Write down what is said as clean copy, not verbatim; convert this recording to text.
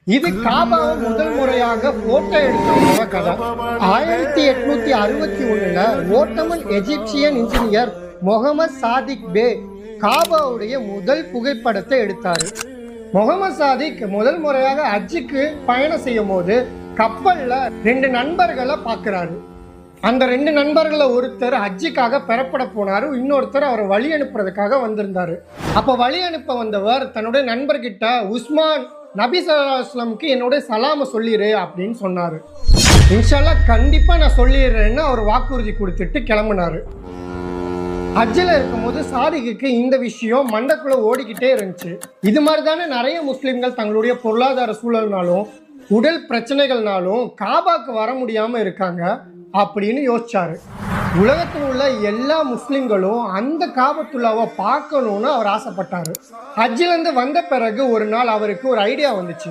இது காபாவை முதல் முறையாக போட்டோ எடுத்த கதை. 1861 Ottoman Egyptian engineer Muhammad Sadiq Bey காபாவுடைய முதல் புகைப்படத்தை எடுத்தார். முகமது சாதிக் முதல் முறையாக ஹஜ்ஜுக்கு பயணம் செய்யும் போது கப்பல்ல 2 நண்பர்களை பார்க்கிறாரு. அந்த 2 நண்பர்களை ஒருத்தர் ஹஜ்ஜுக்காக பெறப்பட போனாரு, இன்னொருத்தர் அவரை வழி அனுப்புறதுக்காக வந்திருந்தாரு. அப்ப வழி அனுப்ப வந்தவர் தன்னுடைய நண்பர்கிட்ட உஸ்மான் நபி ஸல்லல்லாஹு அலைஹி வஸல்லம் என்னோட சலாம சொல்லிடு அப்படின்னு சொன்னாரு. இன்ஷால்லா கண்டிப்பா நான் சொல்லிடுறேன்னு அவர் வாக்குறுதி கொடுத்துட்டு கிளம்பினாரு. ஹஜ்ஜில் இருக்கும்போது சாதிக்கு இந்த விஷயம் மண்டக்குள்ள ஓடிக்கிட்டே இருந்துச்சு. இது மாதிரி தானே நிறைய முஸ்லிம்கள் தங்களுடைய பொருளாதார சூழல்னாலும் உடல் பிரச்சனைகள்னாலும் காபாக்கு வர முடியாம இருக்காங்க அப்படின்னு யோசிச்சாரு. உலகத்தில் உள்ள எல்லா முஸ்லிம்களும் அந்த காபத்துல்லாவை பார்க்கணும்னு அவர் ஆசைப்பட்டாரு. ஹஜ்ஜிலேருந்து வந்த பிறகு ஒரு நாள் அவருக்கு ஒரு ஐடியா வந்துச்சு.